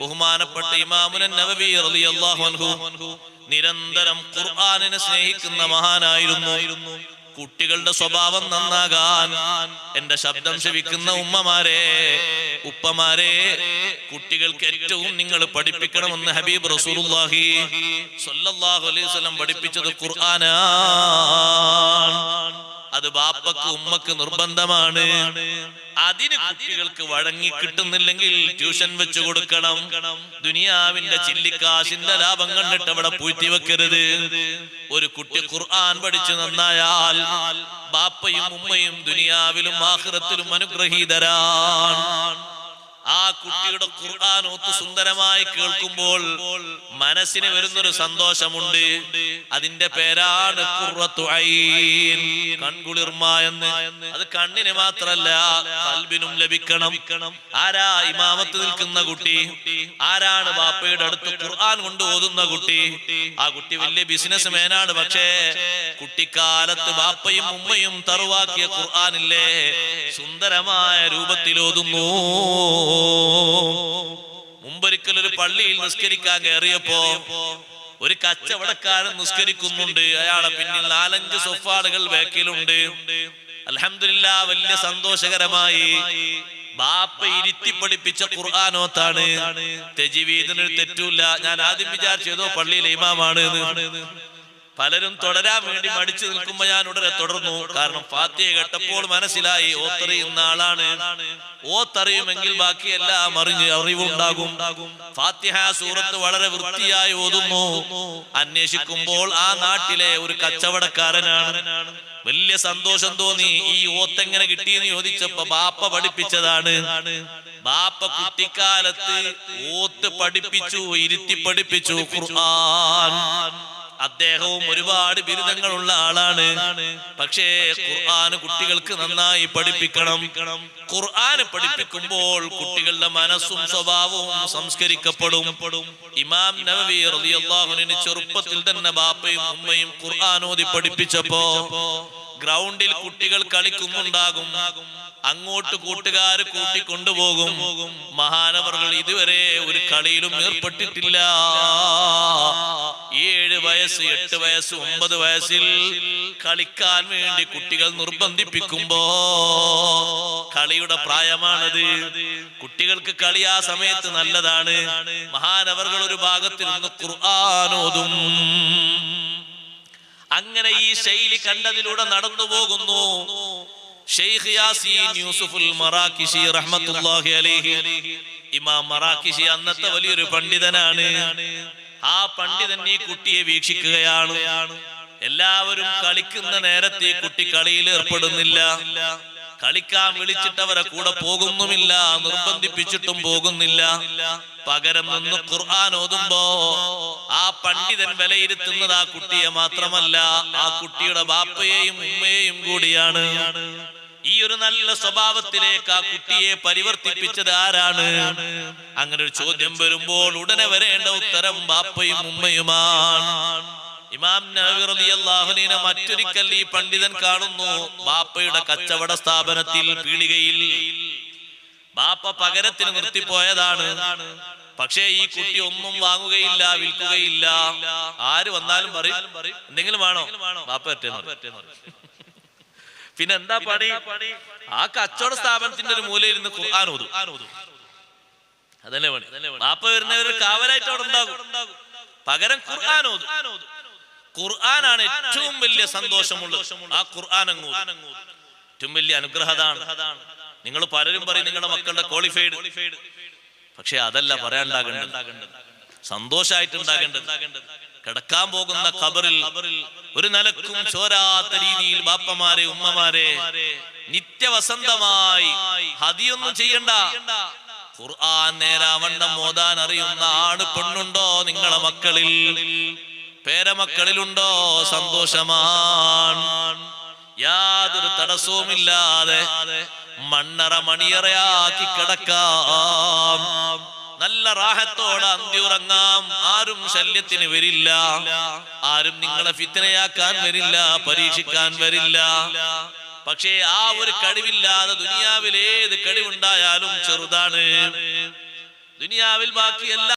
ബഹുമാനപ്പെട്ട ഇമാമുൻ നവവി റളിയല്ലാഹു അൻഹു നിരന്തരം ഖുർആനിനെ സ്നേഹിക്കുന്ന മഹാനായിരുന്നു. കുട്ടികളുടെ സ്വഭാവം നന്നാകാൻ എന്റെ ശബ്ദം ശ്രവിക്കുന്ന ഉമ്മമാരെ, ഉപ്പമാരെ, കുട്ടികൾക്ക് ഏറ്റവും നിങ്ങൾ പഠിപ്പിക്കണമെന്ന് ഹബീബ് റസൂലുള്ളാഹി സ്വല്ലല്ലാഹു അലൈഹി വസല്ലം പഠിപ്പിച്ചത് ഖുർആനാണ്. അത് ബാപ്പക്ക് ഉമ്മക്ക് നിർബന്ധമാണ്. അതിന് കുട്ടികൾക്ക് വഴങ്ങി കിട്ടുന്നില്ലെങ്കിൽ ട്യൂഷൻ വെച്ചു കൊടുക്കണം. ദുനിയാവിന്റെ ചില്ലിക്കാശിന്റെ ലാഭം കണ്ടിട്ട് അവിടെ പൂഴ്ത്തി വെക്കരുത്. ഒരു കുട്ടി ഖുർആൻ പഠിച്ചു നന്നായാൽ ബാപ്പയും ഉമ്മയും ദുനിയാവിലും ആഖിറത്തിലും അനുഗ്രഹീതരാണ്. ആ കുട്ടിയുടെ ഖുർആൻ ഒത്തു സുന്ദരമായി കേൾക്കുമ്പോൾ മനസ്സിന് വരുന്നൊരു സന്തോഷമുണ്ട്. അതിന്റെ പേരാണ് ഖുർറത്തു ഐൻ, കൺകുളിർമ എന്ന്. അത് കണ്ണിന് മാത്രല്ല ഖൽബിനും ലഭിക്കണം. ആരാ ഇമാമത്ത് നിൽക്കുന്ന കുട്ടി? ആരാണ് ബാപ്പയുടെ അടുത്ത് ഖുർആൻ കൊണ്ട് ഓതുന്ന കുട്ടി? ആ കുട്ടി വലിയ ബിസിനസ് മാനാണ്. പക്ഷേ കുട്ടിക്കാലത്ത് ബാപ്പയും ഉമ്മയും തറുവാക്കിയ ഖുർആനില്ലേ സുന്ദരമായ രൂപത്തിൽ ഓതുന്നു. മുമ്പൊരിക്കൽ ഒരു പള്ളിയിൽ നിസ്കരിക്കാൻ കയറിയപ്പോ ഒരു കച്ചവടക്കാരൻ നിസ്കരിക്കുന്നുണ്ട്. അയാളെ പിന്നിൽ 4-5 സൊഫാളുകൾ ബാക്കിലുണ്ട്. അൽഹംദുലില്ലാ, വലിയ സന്തോഷകരമായി ബാപ്പ ഇരുത്തി പഠിപ്പിച്ച ഖുർആനോത്താണ്. തജ്വീദിനൊരു തെറ്റൂല. ഞാൻ ആദ്യം വിചാരിച്ചതോ പള്ളിയിലെ ഇമാമാണ്. പലരും തുടരാൻ വേണ്ടി മടിച്ചു നിൽക്കുമ്പോ ഞാൻ ഉടനെ തുടർന്നു. കാരണം ഫാത്തിഹ കേട്ടപ്പോൾ മനസ്സിലായി ഓത്തറിയുന്ന ആളാണ്. ഓത്തറിയുമെങ്കിൽ ബാക്കിയെല്ലാം അറിവുണ്ടാകും. ഫാത്തിഹ സൂറത്ത് വളരെ വൃത്തിയായി ഓതുന്നു. അന്വേഷിക്കുമ്പോൾ ആ നാട്ടിലെ ഒരു കച്ചവടക്കാരനാണ്. വലിയ സന്തോഷം തോന്നി. ഈ ഓത്തെങ്ങനെ കിട്ടിയെന്ന് ചോദിച്ചപ്പോ ബാപ്പ പഠിപ്പിച്ചതാണ്. ബാപ്പ കുട്ടിക്കാലത്ത് ഓത്ത് പഠിപ്പിച്ചു, ഇരുത്തി പഠിപ്പിച്ചു ഖുർആൻ. അദ്ദേഹവും ഒരുപാട് ബിരുദങ്ങളുള്ള ആളാണ്. പക്ഷേ ഖുർആൻ കുട്ടികൾക്ക് നന്നായി പഠിപ്പിക്കണം. ഖുർആൻ പഠിപ്പിക്കുമ്പോൾ കുട്ടികളുടെ മനസ്സും സ്വഭാവവും സംസ്കരിക്കപ്പെടും. ഇമാം നവവി റളിയല്ലാഹു അൻഹു ചെറുപ്പത്തിൽ തന്നെ ബാപ്പയും ഉമ്മയും ഖുർആൻ ഓതി പഠിപ്പിച്ചപ്പോ ഗ്രൗണ്ടിൽ കുട്ടികൾ കളിക്കുന്നുണ്ടാകും. അങ്ങോട്ട് കൂട്ടുകാർ കൂട്ടിക്കൊണ്ടുപോകും. മഹാനവറുകൾ ഇതുവരെ ഒരു കളിയിലും ഏർപ്പെട്ടിട്ടില്ല. 7 വയസ്സ്, 8 വയസ്സ്, 9 വയസ്സിൽ കളിക്കാൻ വേണ്ടി കുട്ടികൾ നിർബന്ധിപ്പിക്കുമ്പോ, കളിയുടെ പ്രായമാണത്. കുട്ടികൾക്ക് കളി ആ സമയത്ത് നല്ലതാണ്. മഹാനവറുകൾ ഒരു ഭാഗത്തിൽ നിന്ന് ഖുർആൻ ഓതും. അങ്ങനെ ഈ ശൈലി കണ്ടതിലൂടെ നടന്നു പോകുന്നു. ഷെയ്ഖ് യാസീൻ യൂസുഫുൽ മറാക്കിശി റഹ്മത്തുള്ളാഹി അലൈഹി. ഇമാം മറാക്കിശി അന്നത്തെ വലിയൊരു പണ്ഡിതനാണ്. ആ പണ്ഡിതൻ ഈ കുട്ടിയെ വീക്ഷിക്കുകയാണ്. എല്ലാവരും കളിക്കുന്ന നേരത്തെ ഈ കുട്ടി കളിയിൽ ഏർപ്പെടുന്നില്ല. കളിക്കാൻ വിളിച്ചിട്ടവരെ കൂടെ പോകുന്നുമില്ല, നിർബന്ധിപ്പിച്ചിട്ടും പോകുന്നില്ല. പകരം നിന്ന് ഖുർആൻ ഓതുമ്പോ ആ പണ്ഡിതൻ വിലയിരുത്തുന്നത് ആ കുട്ടിയെ മാത്രമല്ല, ആ കുട്ടിയുടെ ബാപ്പയെയും ഉമ്മയെയും കൂടിയാണ്. ഈ ഒരു നല്ല സ്വഭാവത്തിലേക്ക് ആ കുട്ടിയെ പരിവർത്തിപ്പിച്ചത് ആരാണ്? അങ്ങനെ ഒരു ചോദ്യം വരുമ്പോൾ ഉടനെ വരേണ്ട ഉത്തരം ബാപ്പയും ഉമ്മയുമാണ്. ഇമാം നവവി റളിയല്ലാഹു അൻഹു മറ്റൊരിക്കൽ ഈ പണ്ഡിതൻ കാണുന്നു. ബാപ്പയുടെ കച്ചവട സ്ഥാപനത്തിൽ പീടികയിൽ ബാപ്പ പകരത്തിന് നിർത്തിപ്പോയതാണ്. പക്ഷേ ഈ കുട്ടി ഒന്നും വാങ്ങുകയില്ല, വിൽക്കുകയില്ല. ആര് വന്നാലും പറയും എന്തെങ്കിലും വേണോ? ബാപ്പ പിന്നെ എന്താ പണി? ആ കച്ചവട സ്ഥാപനത്തിന്റെ ഒരു മൂലയിൽ ഇരുന്ന് ഖുർആൻ ഓതും. അതന്നെ പണി. ബാപ്പ വരുന്നവർ കാവലായിട്ട് അവിടെ ഉണ്ടാകും. പകരം ഖുർആൻ ഓതും. ഖുർആനാണ് ഏറ്റവും വലിയ സന്തോഷമുള്ളത്. ആ ഖുർആൻ അങ്ങ് ഏറ്റവും വലിയ അനുഗ്രഹതാണ്. നിങ്ങൾ പലരും പറയും നിങ്ങളുടെ മക്കളുടെ ക്വാളിഫൈഡ്. പക്ഷെ അതല്ല പറയാനുണ്ടാകേണ്ടത്, സന്തോഷമായിട്ടുണ്ടാകേണ്ടത്. കിടക്കാൻ പോകുന്ന ഖബറിൽ ഒരു നിലക്കും ചോരാത്ത രീതിയിൽ ബാപ്പമാരെ ഉമ്മമാരെ നിത്യവസന്തമായി ഹദിയൊന്നും ചെയ്യണ്ട. ഖുർആൻ നേരാവണ്ണം ഓതാൻ അറിയുന്ന ആണ് പെണ്ണുണ്ടോ നിങ്ങളെ മക്കളിൽ? പേരമക്കളിലുണ്ടോ? സന്തോഷമാണ്. യാതൊരു തടസ്സവുമില്ലാതെ മണ്ണറ മണിയറയാക്കി കിടക്കാം. നല്ല റാഹത്തോടെ അന്തിയുറങ്ങാം. ആരും ശല്യത്തിന് വരില്ല. ആരും നിങ്ങളെ ഫിത്നയാക്കാൻ വരില്ല, പരീക്ഷിക്കാൻ വരില്ല. പക്ഷേ ആ ഒരു കഴിവില്ലാതെ ദുനിയാവിൽ ഏത് കഴിവുണ്ടായാലും ചെറുതാണ്. ദുനിയാവിൽ ബാക്കി എല്ലാ